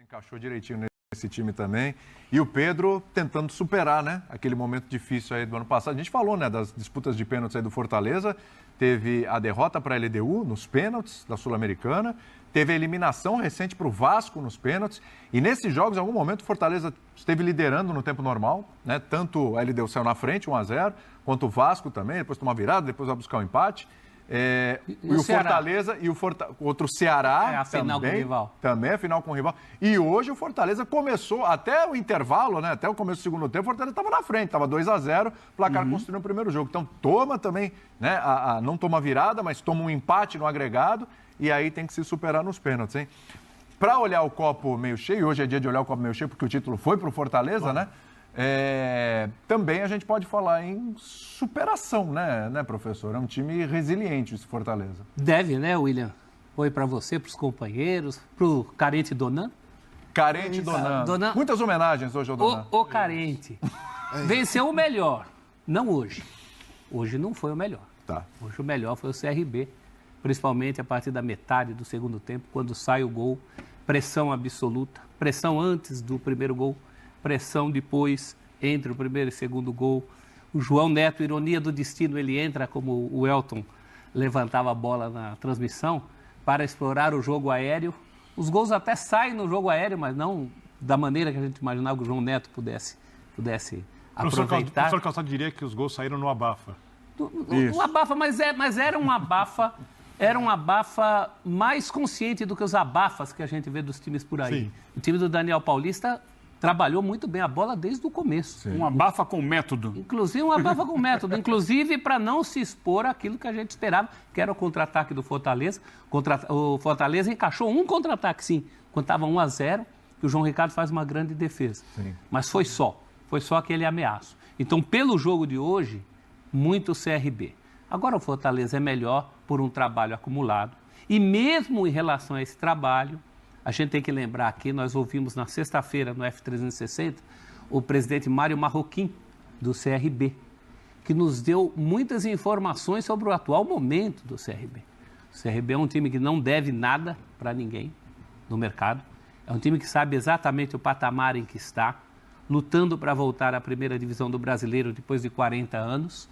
Encaixou direitinho nesse time também. E o Pedro tentando superar, né, aquele momento difícil aí do ano passado. A gente falou, né, das disputas de pênaltis aí do Fortaleza. Teve a derrota para a LDU nos pênaltis da Sul-Americana. Teve a eliminação recente para o Vasco nos pênaltis. E nesses jogos, em algum momento, o Fortaleza esteve liderando no tempo normal, né? Tanto a LDU saiu na frente, 1-0, quanto o Vasco também. Depois tomou uma virada, depois vai buscar um empate. E o Fortaleza e o outro Ceará a final também, com o rival. Também a final com o rival. E hoje o Fortaleza começou, até o intervalo, né? Até o começo do segundo tempo, o Fortaleza estava na frente, estava 2-0, placar construindo o primeiro jogo. Então toma também, né? Não toma virada, mas toma um empate no agregado e aí tem que se superar nos pênaltis, hein? Para olhar o copo meio cheio, hoje é dia de olhar o copo meio cheio porque o título foi para o Fortaleza, né? Também a gente pode falar em superação, né, professor? É um time resiliente esse Fortaleza. Deve, né, William? Oi para você, para os companheiros, para o Carente Donan. Carente Donan. Muitas homenagens hoje ao Donan. O Carente. Venceu o melhor. Não hoje. Hoje não foi o melhor. Tá. Hoje o melhor foi o CRB, principalmente a partir da metade do segundo tempo, quando sai o gol. Pressão absoluta. Pressão antes do primeiro gol. Pressão depois, entre o primeiro e o segundo gol. O João Neto, ironia do destino, ele entra como o Elton levantava a bola na transmissão para explorar o jogo aéreo. Os gols até saem no jogo aéreo, mas não da maneira que a gente imaginava que o João Neto pudesse aproveitar. O professor Calçado diria que os gols saíram no abafa. No abafa, mas era um abafa. Era um abafa mais consciente do que os abafas que a gente vê dos times por aí. Sim. O time do Daniel Paulista trabalhou muito bem a bola desde o começo. Sim. Um abafa com método. Inclusive, um abafa com método. Inclusive, para não se expor àquilo que a gente esperava, que era o contra-ataque do Fortaleza. O Fortaleza encaixou um contra-ataque, sim, quando estava 1-0, que o João Ricardo faz uma grande defesa. Sim. Mas foi só aquele ameaço. Então, pelo jogo de hoje, muito CRB. Agora o Fortaleza é melhor por um trabalho acumulado. E mesmo em relação a esse trabalho, a gente tem que lembrar que nós ouvimos na sexta-feira, no F360, o presidente Mário Marroquim, do CRB, que nos deu muitas informações sobre o atual momento do CRB. O CRB é um time que não deve nada para ninguém no mercado. É um time que sabe exatamente o patamar em que está, lutando para voltar à primeira divisão do Brasileiro depois de 40 anos.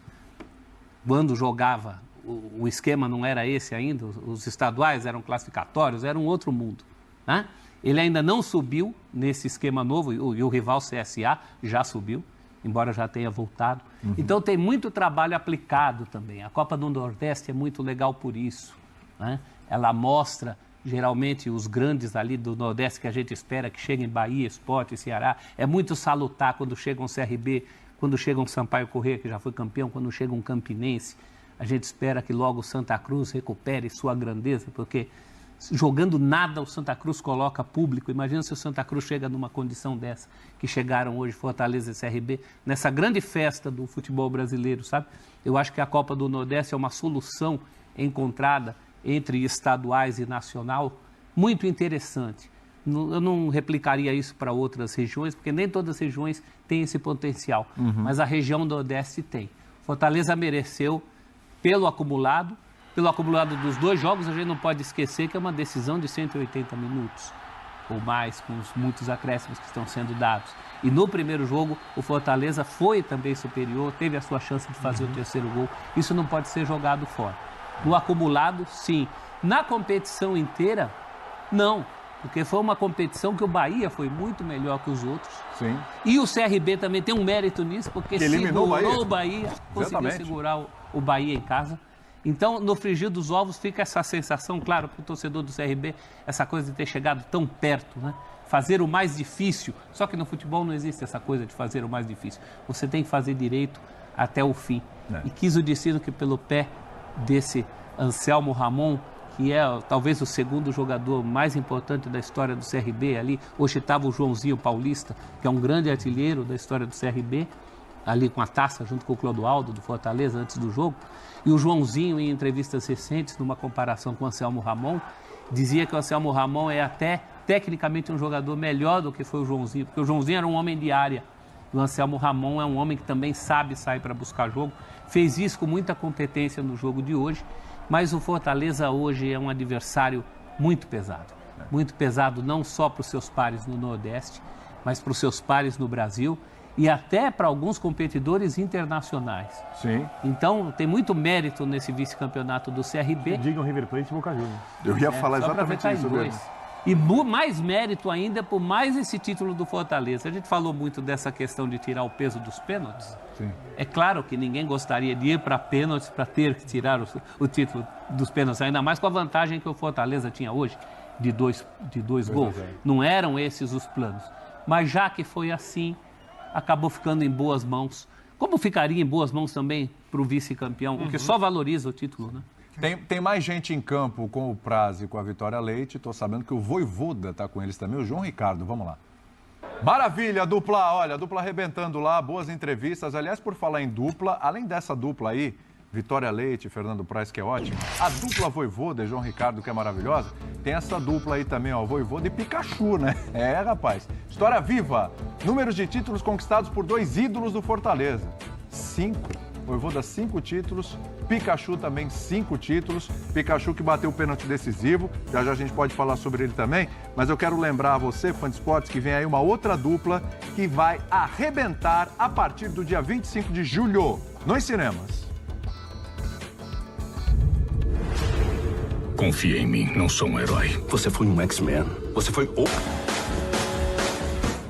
Quando jogava, o esquema não era esse ainda, os estaduais eram classificatórios, era um outro mundo. Né? Ele ainda não subiu nesse esquema novo, e o rival CSA já subiu, embora já tenha voltado. Então tem muito trabalho aplicado também. A Copa do Nordeste é muito legal por isso. Né? Ela mostra, geralmente, os grandes ali do Nordeste que a gente espera que cheguem Bahia, Sport e Ceará. É muito salutar quando chega um CRB, quando chega um Sampaio Corrêa, que já foi campeão, quando chega um Campinense. A gente espera que logo o Santa Cruz recupere sua grandeza, porque jogando nada o Santa Cruz coloca público. Imagina se o Santa Cruz chega numa condição dessa, que chegaram hoje Fortaleza e CRB, nessa grande festa do futebol brasileiro, sabe? Eu acho que a Copa do Nordeste é uma solução encontrada entre estaduais e nacional muito interessante. Eu não replicaria isso para outras regiões, porque nem todas as regiões têm esse potencial, mas a região do Nordeste tem. Fortaleza mereceu pelo acumulado dos dois jogos. A gente não pode esquecer que é uma decisão de 180 minutos ou mais, com os muitos acréscimos que estão sendo dados. E no primeiro jogo, o Fortaleza foi também superior, teve a sua chance de fazer o terceiro gol. Isso não pode ser jogado fora. No acumulado, sim. Na competição inteira, não. Porque foi uma competição que o Bahia foi muito melhor que os outros. Sim. E o CRB também tem um mérito nisso, porque segurou o Bahia, conseguiu segurar o Bahia em casa. Então, no frigir dos ovos, fica essa sensação, claro, para o torcedor do CRB, essa coisa de ter chegado tão perto, né? Fazer o mais difícil. Só que no futebol não existe essa coisa de fazer o mais difícil. Você tem que fazer direito até o fim. E quis o destino que, pelo pé desse Anselmo Ramon, que é talvez o segundo jogador mais importante da história do CRB ali. Hoje estava o Joãozinho Paulista, que é um grande artilheiro da história do CRB, ali com a taça, junto com o Clodoaldo, do Fortaleza, antes do jogo. E o Joãozinho, em entrevistas recentes, numa comparação com o Anselmo Ramon, dizia que o Anselmo Ramon é até tecnicamente um jogador melhor do que foi o Joãozinho, porque o Joãozinho era um homem de área. O Anselmo Ramon é um homem que também sabe sair para buscar jogo. Fez isso com muita competência no jogo de hoje. Mas o Fortaleza hoje é um adversário muito pesado. muito pesado não só para os seus pares no Nordeste, mas para os seus pares no Brasil e até para alguns competidores internacionais. Sim. Então, tem muito mérito nesse vice-campeonato do CRB. Digam River Plate e Boca Juniors. Eu ia falar Só para exatamente ficar isso em dois. mesmo. E mais mérito ainda por mais esse título do Fortaleza. A gente falou muito dessa questão de tirar o peso dos pênaltis. Sim. É claro que ninguém gostaria de ir para pênaltis para ter que tirar o título dos pênaltis, ainda mais com a vantagem que o Fortaleza tinha hoje, de dois gols. Não eram esses os planos. Mas já que foi assim, acabou ficando em boas mãos. Como ficaria em boas mãos também para o vice-campeão, o que só valoriza o título, né? Tem mais gente em campo com o Praz e com a Vitória Leite. Estou sabendo que o Vojvoda está com eles também, o João Ricardo. Vamos lá. Maravilha, dupla. Olha, a dupla arrebentando lá, boas entrevistas. Aliás, por falar em dupla, além dessa dupla aí, Vitória Leite e Fernando Praz, que é ótimo, a dupla Vojvoda e João Ricardo, que é maravilhosa, tem essa dupla aí também, ó, Vojvoda e Pikachu, né? É, rapaz. História viva. Números de títulos conquistados por 2 ídolos do Fortaleza. 5. Vojvoda 5 títulos, Pikachu também 5 títulos, Pikachu que bateu o pênalti decisivo, já a gente pode falar sobre ele também, mas eu quero lembrar a você, fã de esportes, que vem aí uma outra dupla que vai arrebentar a partir do dia 25 de julho, nos cinemas. Confia em mim, não sou um herói. Você foi um X-Men. Você foi o...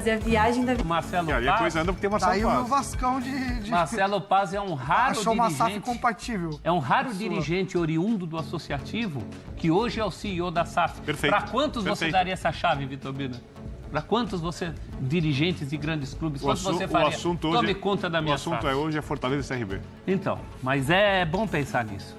A viagem da... Marcelo E aí a Paz, coisa anda porque tem uma Daí o meu Paz. Vascão de... Marcelo Paz é um raro achou uma SAF dirigente. compatível. É um raro dirigente oriundo do associativo que hoje é o CEO da SAF. Perfeito. Para quantos você Perfeito. daria essa chave, Vitor Bina? Para quantos dirigentes de grandes clubes, quantos você faria? O assunto hoje, Tome conta da minha O assunto SAF. hoje é Fortaleza e CRB. Então, mas é bom pensar nisso.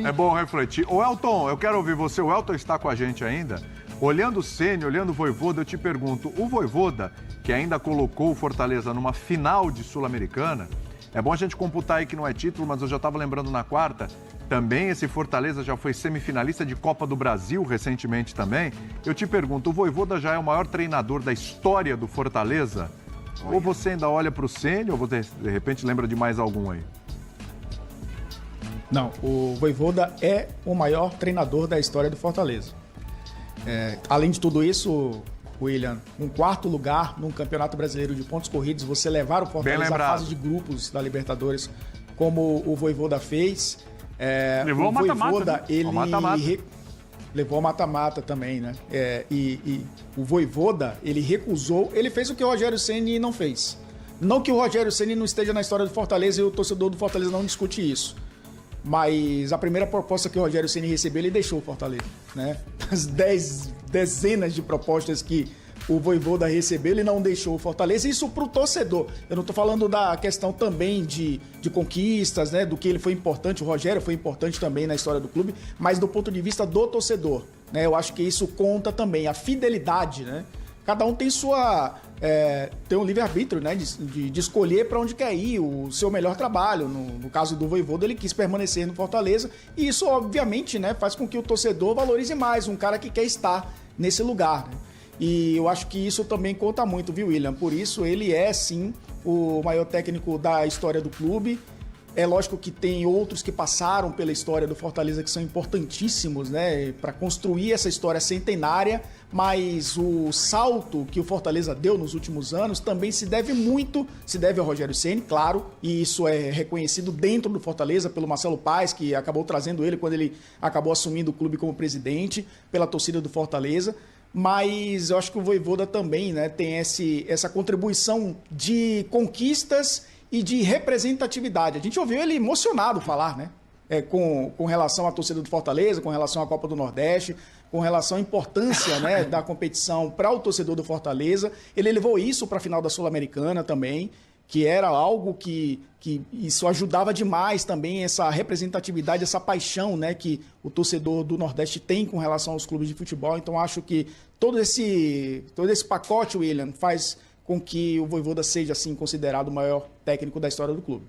É bom refletir. Ô Elton, eu quero ouvir você. O Elton está com a gente ainda. Olhando o Ceni, olhando o Vojvoda, eu te pergunto, o Vojvoda, que ainda colocou o Fortaleza numa final de Sul-Americana, é bom a gente computar aí que não é título, mas eu já estava lembrando na quarta, também esse Fortaleza já foi semifinalista de Copa do Brasil recentemente também. Eu te pergunto, o Vojvoda já é o maior treinador da história do Fortaleza? Ou você ainda olha para o Ceni, ou você de repente lembra de mais algum aí? Não, o Vojvoda é o maior treinador da história do Fortaleza. Além de tudo isso, William, um 4º lugar num Campeonato Brasileiro de pontos corridos, você levar o Fortaleza à fase de grupos da Libertadores, como o Vojvoda fez. Levou o ao mata-mata, Vojvoda, né? ele Ao mata-mata. levou ao mata-mata também, né? E o Vojvoda, ele recusou, ele fez o que o Rogério Ceni não fez. Não que o Rogério Ceni não esteja na história do Fortaleza e o torcedor do Fortaleza não discute isso. Mas a primeira proposta que o Rogério Ceni recebeu, ele deixou o Fortaleza, né? As dezenas de propostas que o Vojvoda recebeu, ele não deixou o Fortaleza. Isso para o torcedor. Eu não estou falando da questão também de conquistas, né? Do que ele foi importante. O Rogério foi importante também na história do clube, mas do ponto de vista do torcedor, né? Eu acho que isso conta também, a fidelidade, né? Cada um tem tem um livre-arbítrio, né? De escolher para onde quer ir, o seu melhor trabalho. No caso do Vojvoda, ele quis permanecer no Fortaleza. E isso, obviamente, né, faz com que o torcedor valorize mais um cara que quer estar nesse lugar, né? E eu acho que isso também conta muito, viu, William? Por isso, ele é, sim, o maior técnico da história do clube. É lógico que tem outros que passaram pela história do Fortaleza que são importantíssimos, né, para construir essa história centenária, mas o salto que o Fortaleza deu nos últimos anos também se deve ao Rogério Ceni, claro, e isso é reconhecido dentro do Fortaleza pelo Marcelo Paz, que acabou trazendo ele quando ele acabou assumindo o clube como presidente, pela torcida do Fortaleza. Mas eu acho que o Vojvoda também, né, tem essa contribuição de conquistas e de representatividade. A gente ouviu ele emocionado falar, né? Com relação à torcida do Fortaleza, com relação à Copa do Nordeste, com relação à importância, né, da competição para o torcedor do Fortaleza. Ele levou isso para a final da Sul-Americana também, que era algo que isso ajudava demais também, essa representatividade, essa paixão, né, que o torcedor do Nordeste tem com relação aos clubes de futebol. Então acho que todo esse pacote, William, faz com que o Vojvoda seja, assim, considerado o maior técnico da história do clube.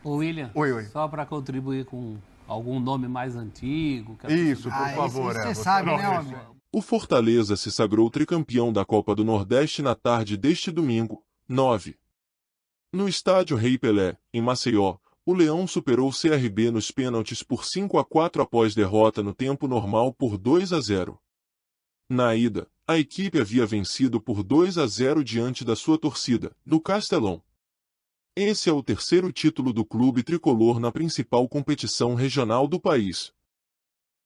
Ô William, Oi. só para contribuir com algum nome mais antigo. Isso, por favor. Você sabe, né, homem? O Fortaleza se sagrou tricampeão da Copa do Nordeste na tarde deste domingo, 9. No estádio Rei Pelé, em Maceió, o Leão superou o CRB nos pênaltis por 5-4 após derrota no tempo normal por 2-0. Na ida, a equipe havia vencido por 2-0 diante da sua torcida, no Castelão. Esse é o terceiro título do clube tricolor na principal competição regional do país.